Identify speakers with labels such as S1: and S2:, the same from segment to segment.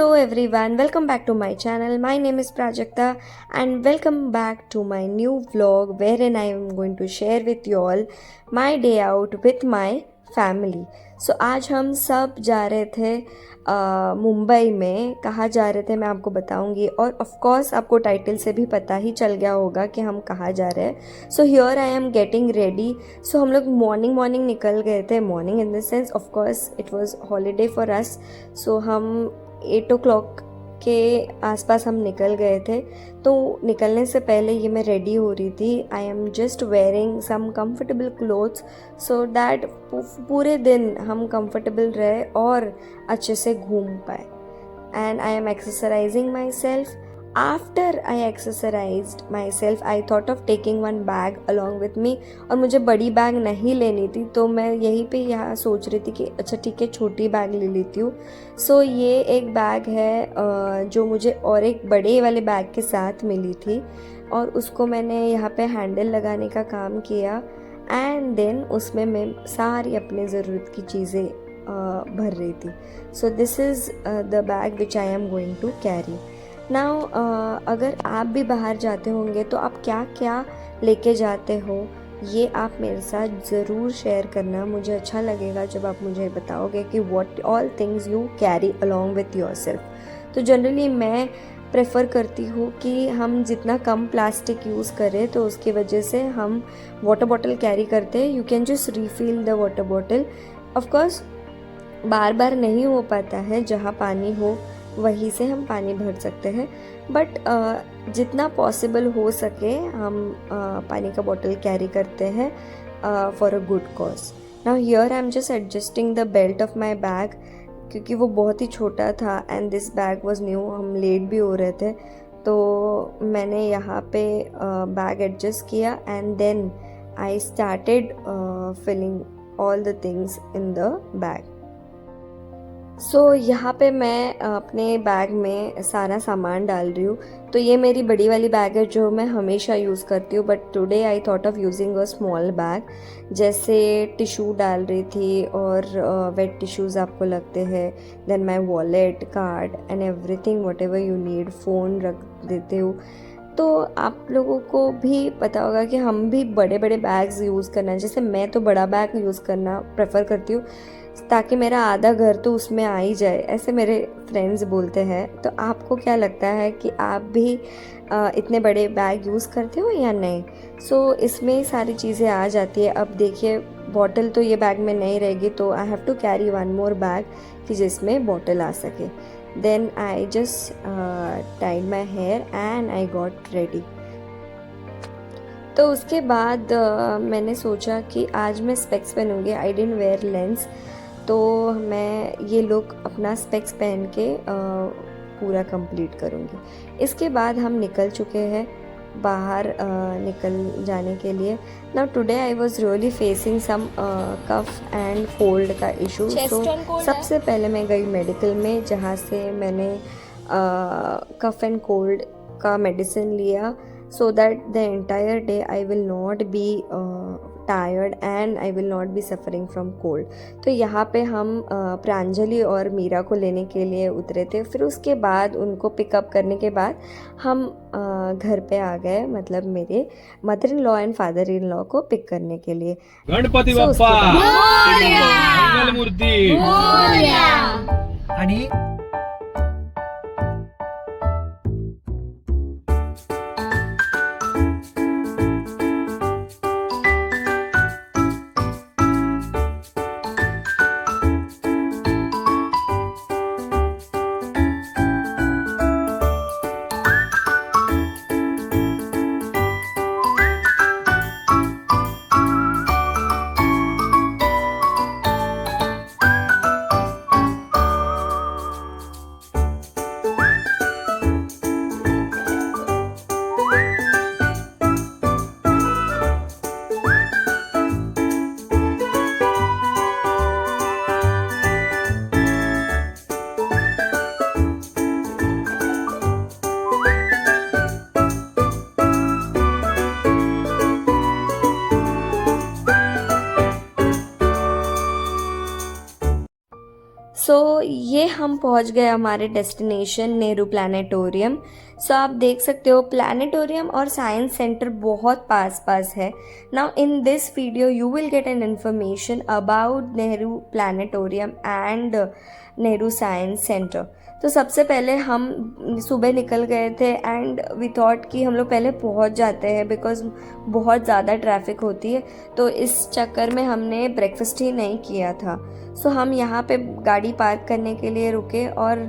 S1: Hello everyone, welcome back to my channel. My name is Prajakta and welcome back to my new vlog wherein I am going to share with you all my day out with my family. So आज हम सब जा रहे थे मुंबई में. कहाँ जा रहे थे मैं आपको बताऊंगी और ऑफ कोर्स आपको टाइटल से भी पता ही चल गया होगा कि हम कहाँ जा रहे हैं. So here I am getting ready. So हम लोग मॉर्निंग निकल गए थे. Morning in the sense of course it was holiday for us. So हम 8 o'clock के आसपास हम निकल गए थे. तो निकलने से पहले ये मैं रेडी हो रही थी. I am just wearing some comfortable clothes so that पूरे दिन हम कंफर्टेबल रहे और अच्छे से घूम पाए. And I am exercising my self. After I exercised my self I thought of taking one bag along with me. और मुझे बड़ी बैग नहीं लेनी थी तो मैं यहीं पे यहाँ सोच रही थी कि अच्छा ठीक है छोटी बैग ले लेती हूँ. सो ये एक बैग है जो मुझे और एक बड़े वाले बैग के साथ मिली थी और उसको मैंने यहाँ पे हैंडल लगाने का काम किया. एंड देन उसमें मैं सारी अपने ज़रूरत की चीज़ें भर रही थी. So this is the bag which I am going to carry now. अगर आप भी बाहर जाते होंगे तो आप क्या क्या लेके जाते हो ये आप मेरे साथ ज़रूर शेयर करना. मुझे अच्छा लगेगा जब आप मुझे बताओगे कि what all things you carry along with yourself. तो जनरली मैं प्रेफर करती हूँ कि हम जितना कम प्लास्टिक यूज़ करें तो उसकी वजह से हम वाटर बॉटल कैरी करते हैं. You can just refill the water bottle. Of course बार बार नहीं हो पाता है. जहाँ पानी हो वहीं से हम पानी भर सकते हैं बट जितना पॉसिबल हो सके हम पानी का बॉटल कैरी करते हैं for a good cause. Now here I am just adjusting the belt of my bag क्योंकि वो बहुत ही छोटा था and this bag was new. हम लेट भी हो रहे थे तो मैंने यहाँ पे बैग एडजस्ट किया and then I started filling all the things in the bag. So यहाँ पे मैं अपने बैग में सारा सामान डाल रही हूँ. तो ये मेरी बड़ी वाली बैग है जो मैं हमेशा यूज़ करती हूँ but today I thought of using a small bag. जैसे टिशू डाल रही थी और वेट टिश्यूज़ आपको लगते हैं. Then my wallet, card and everything whatever you need. Phone रख देते हो. तो आप लोगों को भी पता होगा कि हम भी बड़े बड़े बैग्स यूज़ करना. जैसे मैं तो बड़ा बैग यूज़ करना प्रेफर करती हूँ ताकि मेरा आधा घर तो उसमें आ ही जाए, ऐसे मेरे फ्रेंड्स बोलते हैं. तो आपको क्या लगता है कि आप भी इतने बड़े बैग यूज़ करते हो या नहीं? सो इसमें सारी चीज़ें आ जाती है. अब देखिए बॉटल तो ये बैग में नहीं रहेगी तो I have to carry one more bag कि जिसमें बॉटल आ सके. Then I just tied my hair and I got ready. तो उसके बाद मैंने सोचा कि आज मैं स्पेक्स पहनूँगी. आई डिडंट वेयर लेंस तो मैं ये लुक अपना स्पेक्स पहन के पूरा कंप्लीट करूँगी. इसके बाद हम निकल चुके हैं बाहर निकल जाने के लिए. Now today I was really facing some cough and cold का इशू. तो सबसे पहले मैं गई मेडिकल में जहाँ से मैंने कफ एंड कोल्ड का मेडिसिन लिया so that the entire day I will not be tired and I will not be suffering from cold. तो यहाँ पे हम प्रांजलि और मीरा को लेने के लिए उतरे थे. फिर उसके बाद उनको पिकअप करने के बाद हम घर पे आ गए, मतलब मेरे mother in law and father in law को पिक करने के लिए.
S2: गणपती बाप्पा मंगलमूर्ती आणि
S1: ये हम पहुंच गए हमारे डेस्टिनेशन नेहरू प्लानिटोरियम। आप देख सकते हो प्लानिटोरियम और साइंस सेंटर बहुत पास पास है। Now in this video you will get an information about Nehru planetarium and Nehru science centre. तो सबसे पहले हम सुबह निकल गए थे एंड वी थॉट कि हम लोग पहले पहुंच जाते हैं बिकॉज बहुत ज़्यादा ट्रैफिक होती है, तो इस चक्कर में हमने ब्रेकफास्ट ही नहीं किया था। हम यहाँ पे गाड़ी पार्क करने के लिए रुके और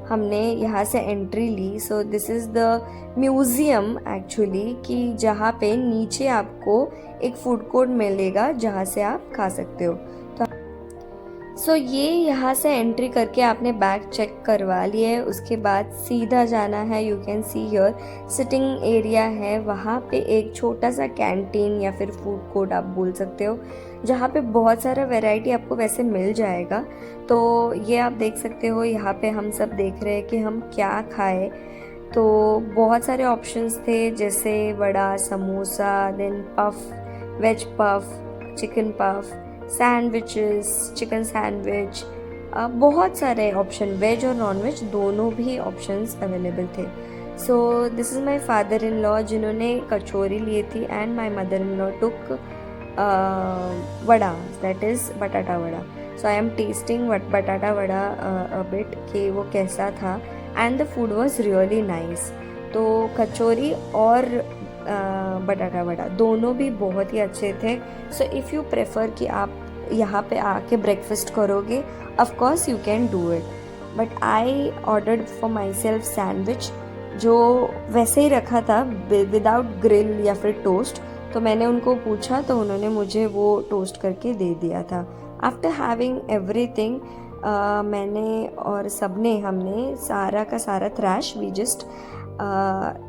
S1: हमने यहाँ से एंट्री ली। This is the museum actually, कि जहाँ पे नीचे आपको एक फूड कोर्ट मिलेगा जहाँ से आप खा सकते हो। ये यहाँ से एंट्री करके आपने बैग चेक करवा लिए, उसके बाद सीधा जाना है। You can see here sitting area है, वहाँ पे एक छोटा सा कैंटीन या फिर फूड कोर्ट आप बोल सकते हो, जहाँ पे बहुत सारा वैरायटी आपको वैसे मिल जाएगा। तो ये आप देख सकते हो, यहाँ पे हम सब देख रहे हैं कि हम क्या खाएं। तो बहुत सारे ऑप्शंस थे, जैसे vada, samosa, then puff, veg puff, chicken puff, sandwiches, chicken sandwich, बहुत सारे ऑप्शन, वेज और नॉन वेज दोनों भी ऑप्शंस अवेलेबल थे। This is my father in law जिन्होंने कचौरी ली थी and my mother in law took vada, that is batata vada. I am testing बटाटा वड़ा अ बिट कि वो कैसा था, and the food was really nice. तो कचौरी और बटाटा वड़ा दोनों भी बहुत ही अच्छे थे। इफ़ यू प्रेफर कि आप यहाँ पे आके ब्रेकफास्ट करोगे, of course you can do it, but I ordered for my self sandwich, जो वैसे ही रखा था विदाउट ग्रिल या फिर टोस्ट। तो मैंने उनको पूछा तो उन्होंने मुझे वो टोस्ट करके दे दिया था। आफ्टर हैविंग एवरीथिंग, मैंने और सबने हमने सारा का सारा trash we just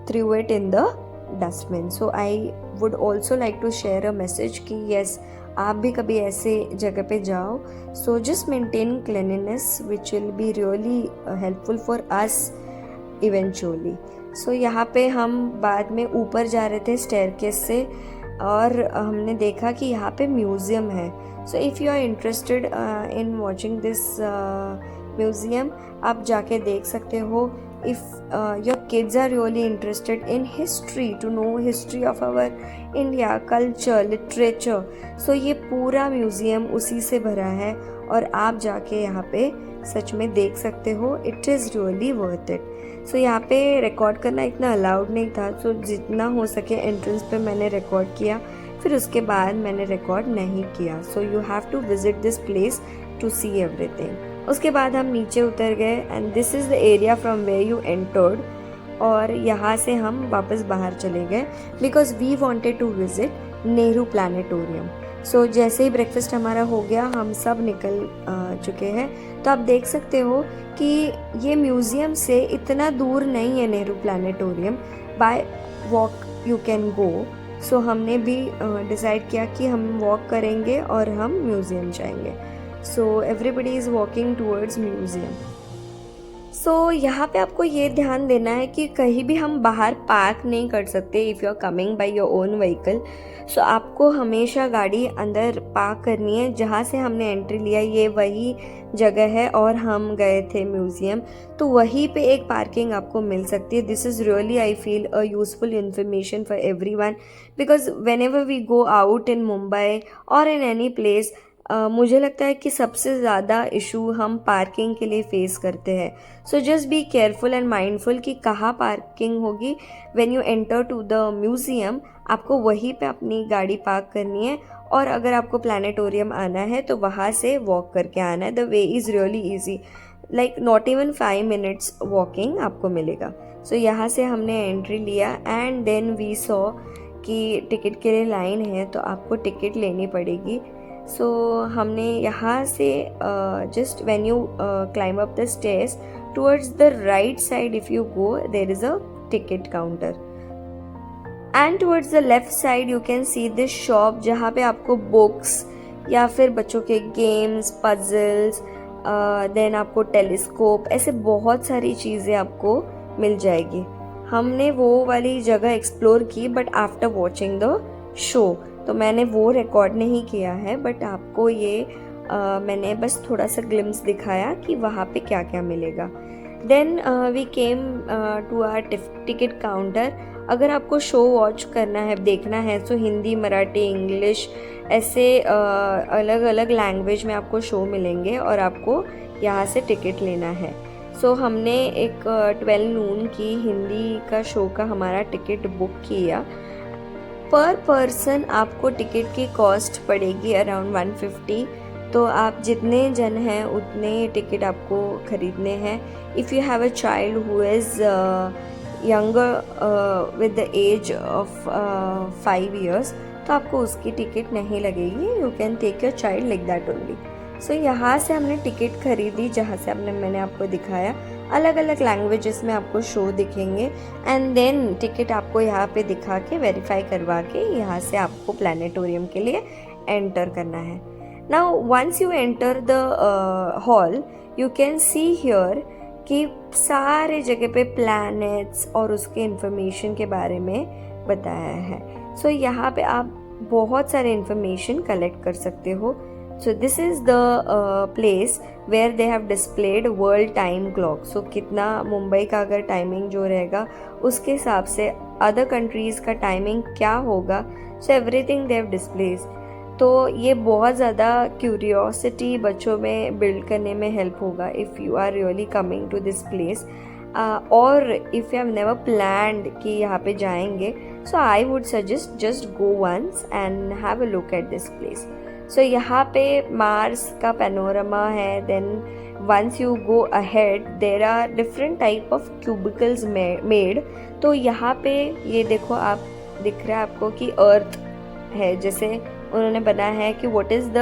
S1: threw it in the dustbin. I would also like to share a message कि येस, आप भी कभी ऐसे जगह पे जाओ, just maintain cleanliness which will be really helpful for us eventually. यहाँ पे हम बाद में ऊपर जा रहे थे स्टेयरकेस से, और हमने देखा कि यहाँ पे म्यूज़ियम है। If you are interested in watching this museum, आप जाके देख सकते हो। If your kids are really interested in history, to know history of our India, culture, literature, ये पूरा म्यूज़ियम उसी से भरा है और आप जाके यहाँ पे सच में देख सकते हो। It is really worth it. यहाँ पे रिकॉर्ड करना इतना अलाउड नहीं था, जितना हो सके एंट्रेंस पे मैंने रिकॉर्ड किया, फिर उसके बाद मैंने रिकॉर्ड नहीं किया। You have to visit this place to see everything. उसके बाद हम नीचे उतर गए and this is the area from where you entered, और यहाँ से हम वापस बाहर चले गए because we wanted to visit Nehru planetarium. जैसे ही ब्रेकफास्ट हमारा हो गया, हम सब निकल चुके हैं। तो आप देख सकते हो कि ये म्यूज़ियम से इतना दूर नहीं है Nehru planetarium, bye walk you can go. हमने भी डिसाइड किया कि हम वॉक करेंगे और हम म्यूज़ियम जाएंगे। Everybody is walking towards museum. यहाँ पे आपको ये ध्यान देना है कि कहीं भी हम बाहर पार्क नहीं कर सकते if you are coming by your own vehicle. आपको हमेशा गाड़ी अंदर पार्क करनी है। जहाँ से हमने एंट्री लिया ये वही जगह है और हम गए थे म्यूज़ियम, तो वहीं पे एक पार्किंग आपको मिल सकती है। This is really I feel a useful information for everyone, because whenever we go out in Mumbai और इन एनी प्लेस, मुझे लगता है कि सबसे ज़्यादा इशू हम पार्किंग के लिए फेस करते हैं। Just be careful and mindful कि कहाँ पार्किंग होगी। When you enter to the museum, आपको वहीं पे अपनी गाड़ी पार्क करनी है, और अगर आपको प्लानिटोरियम आना है तो वहाँ से वॉक करके आना है। The way is really easy, like not even 5 minutes walking आपको मिलेगा। यहाँ से हमने एंट्री लिया एंड देन वी सॉ कि टिकट के लिए लाइन है, तो आपको टिकट लेनी पड़ेगी। हमने यहाँ से just when you climb up the stairs, towards the right side if you go, there is a ticket counter, and towards the left side you can see this shop जहाँ पे आपको books या फिर बच्चों के games, puzzles, then आपको telescope, ऐसे बहुत सारी चीज़ें आपको मिल जाएगी। हमने वो वाली जगह एक्सप्लोर की but after watching the show, तो मैंने वो रिकॉर्ड नहीं किया है, बट आपको ये मैंने बस थोड़ा सा ग्लिम्स दिखाया कि वहाँ पे क्या क्या मिलेगा। Then we came to our ticket counter. अगर आपको शो वॉच करना है, देखना है, तो हिंदी, मराठी, इंग्लिश ऐसे अलग अलग लैंग्वेज में आपको शो मिलेंगे और आपको यहाँ से टिकट लेना है। सो हमने एक 12 नून की हिंदी का शो का हमारा टिकट बुक किया। पर पर्सन आपको टिकट की कॉस्ट पड़ेगी अराउंड 150। तो आप जितने जन हैं उतने टिकट आपको ख़रीदने हैं। If you have a child who is younger with the age of 5 years, तो आपको उसकी टिकट नहीं लगेगी। You can take your child like that only. So यहाँ से हमने टिकट खरीदी, जहाँ से मैंने आपको दिखाया। अलग अलग लैंग्वेजेस में आपको शो दिखेंगे एंड देन टिकट आपको यहाँ पे दिखा के वेरीफाई करवा के यहाँ से आपको प्लानिटोरियम के लिए एंटर करना है। Now once you enter the hall, you can see here कि सारे जगह पे प्लैनेट्स और उसके इंफॉर्मेशन के बारे में बताया है। सो यहाँ पे आप बहुत सारे इंफॉर्मेशन कलेक्ट कर सकते हो। So this is the place where they have displayed world time clock. So कितना मुंबई का अगर टाइमिंग जो रहेगा उसके हिसाब से अदर कंट्रीज़ का टाइमिंग क्या होगा, so everything they have displays. तो ये बहुत ज़्यादा क्यूरियोसिटी बच्चों में बिल्ड करने में हेल्प होगा if you are really coming to this place. और if you have never planned कि यहाँ पे जाएंगे, so I would suggest just go once and have a look at this place. So यहाँ पे मार्स का पैनोरमा है। Then once you go ahead there are different type of cubicles made. तो यहाँ पे ये देखो, आप दिख रहा है आपको कि अर्थ है, जैसे उन्होंने बनाया है कि what is the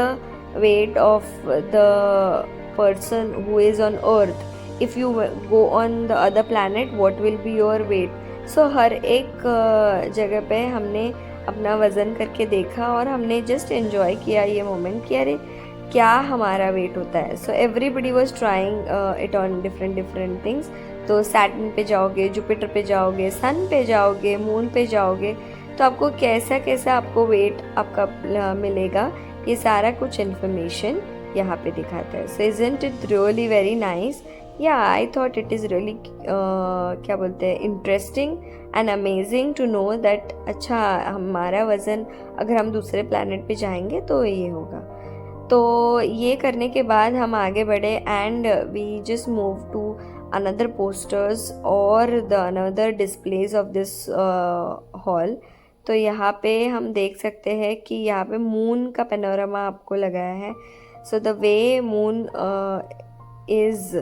S1: weight of the person who is on earth, if you go on the other planet what will be your weight. So हर एक जगह पे हमने अपना वज़न करके देखा और हमने जस्ट एंजॉय किया ये मोमेंट कि अरे क्या हमारा वेट होता है। So everybody was trying it on different things. तो सैटर्न पे जाओगे, जुपिटर पे जाओगे, सन पे जाओगे, मून पे जाओगे, तो आपको कैसा कैसा आपको वेट आपका मिलेगा, ये सारा कुछ इन्फॉर्मेशन यहाँ पे दिखाता है। So isn't it really very nice? या I thought it is really क्या बोलते हैं, interesting and amazing to know that अच्छा हमारा वज़न अगर हम दूसरे प्लैनेट पे जाएंगे तो ये होगा। तो ये करने के बाद हम आगे बढ़े and we just move to another posters और the another displays of this hall. तो यहाँ पे हम देख सकते हैं कि यहाँ पे मून का पैनोरामा आपको लगाया है। So the way moon is,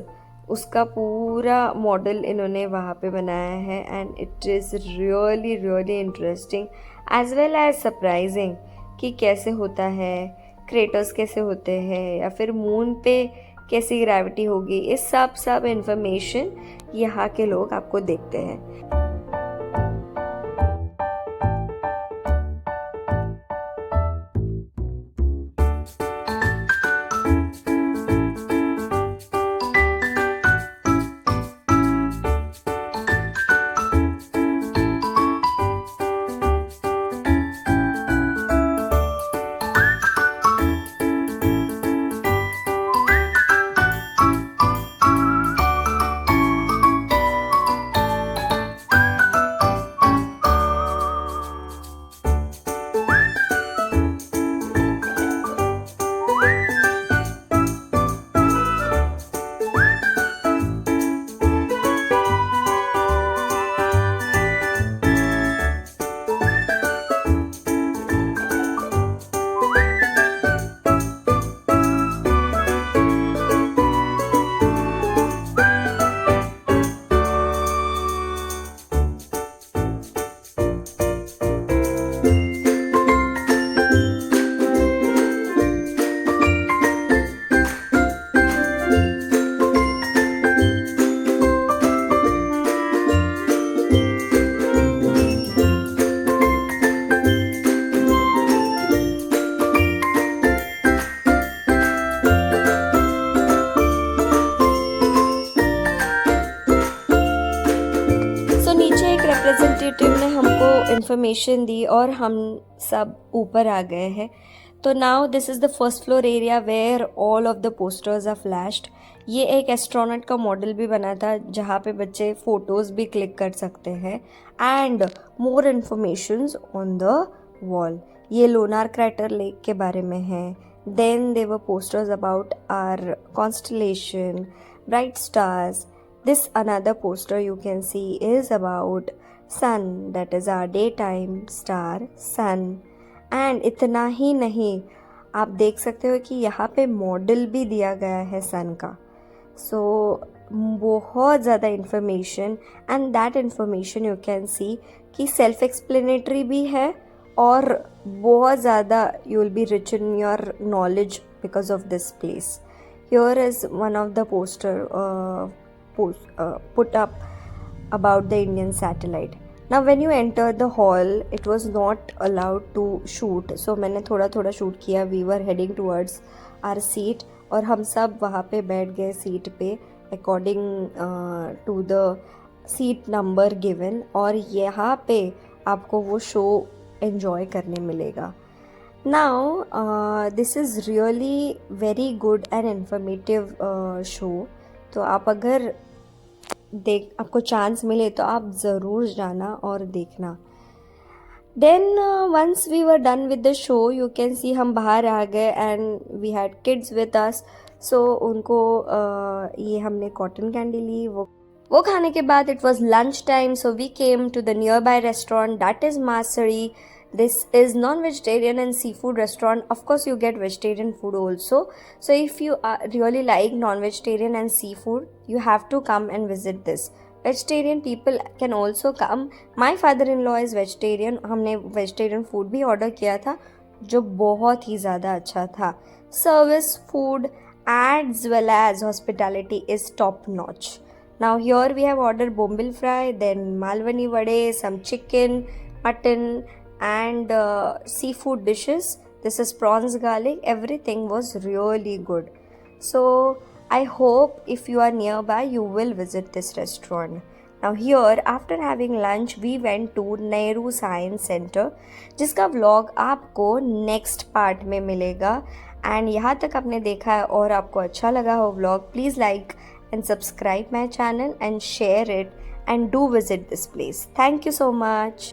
S1: उसका पूरा मॉडल इन्होंने वहाँ पे बनाया है and it is really really interesting as well as surprising कि कैसे होता है, क्रेटर्स कैसे होते हैं, या फिर मून पे कैसी ग्रेविटी होगी। ये सब इंफॉर्मेशन यहाँ के लोग आपको देखते हैं। रिप्रेजेंटेटिव ने हमको इन्फॉर्मेशन दी और हम सब ऊपर आ गए हैं। तो now this is the first floor area where all of the posters are flashed. ये एक एस्ट्रोनॉट का मॉडल भी बना था जहाँ पे बच्चे फ़ोटोज़ भी क्लिक कर सकते हैं. And more informations on the wall. ये लोनार क्रैटर लेक के बारे में है. Then they were posters about our constellation, bright stars. This another poster you can see is about sun, that is our day time star sun. And इतना ही नहीं, आप देख सकते हो कि यहाँ पे मॉडल भी दिया गया है सन का. सो बहुत ज़्यादा information. And that information you can सी कि सेल्फ एक्सप्लेनेटरी भी है और बहुत ज़्यादा you will be rich in your knowledge because of this place. Here is one of the poster put up about the Indian satellite. Now when you enter the hall, it was not allowed to shoot. So मैंने थोड़ा थोड़ा shoot किया. We were heading towards our seat और हम सब वहाँ पे बैठ गए सीट पे according to the seat number given. और यहाँ पे आपको वो शो enjoy करने मिलेगा. Now this is really very good and informative show. तो आप अगर आपको चांस मिले तो आप ज़रूर जाना और देखना. Then once we were done with the show, you can see हम बाहर आ गए and we had kids with us. So उनको ये हमने कॉटन कैंडी ली. वो खाने के बाद it was lunch time. So we came to the nearby restaurant, that is मासरी. This is non-vegetarian and seafood restaurant. Of course, you get vegetarian food also. So if you really like non-vegetarian and seafood, you have to come and visit this. Vegetarian people can also come. My father-in-law is vegetarian. हमने vegetarian food भी order किया था जो बहुत ही ज़्यादा अच्छा था. Service, food as well as hospitality is top notch. Now here we have ordered bombil fry, then malwani vade, some chicken, mutton, and seafood dishes. This is prawns garlic. Everything was really good. So I hope if you are nearby you will visit this restaurant. Now here after having lunch we went to Nehru Science Center जिसका vlog आपको next part में मिलेगा. and यहाँ तक आपने देखा है और आपको अच्छा लगा हो vlog, please like and subscribe my channel and share it and do visit this place. Thank you so much.